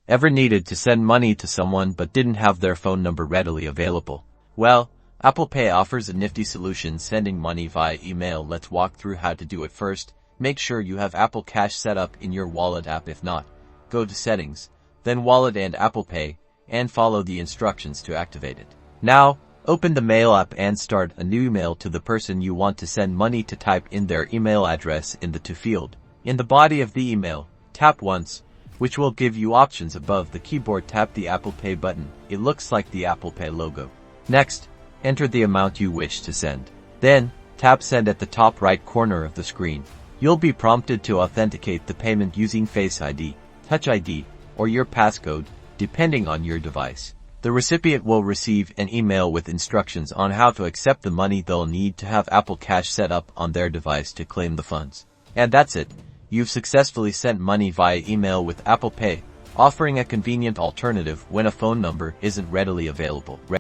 Ever needed to send money to someone but didn't have their phone number readily available? Well, Apple Pay offers a nifty solution sending money via email. Let's walk through how to do it first. Make sure you have Apple Cash set up in your Wallet app. If not, go to Settings, then Wallet and Apple Pay, and follow the instructions to activate it. Now, open the Mail app and start a new email to the person you want to send money to. Type in their email address in the To field. In the body of the email, tap once, which will give you options above the keyboard. Tap the Apple Pay button. It looks like the Apple Pay logo. Next, enter the amount you wish to send. Then, tap Send at the top right corner of the screen. You'll be prompted to authenticate the payment using Face ID, Touch ID, or your passcode, depending on your device. The recipient will receive an email with instructions on how to accept the money. They'll need to have Apple Cash set up on their device to claim the funds. And that's it. You've successfully sent money via email with Apple Pay, offering a convenient alternative when a phone number isn't readily available.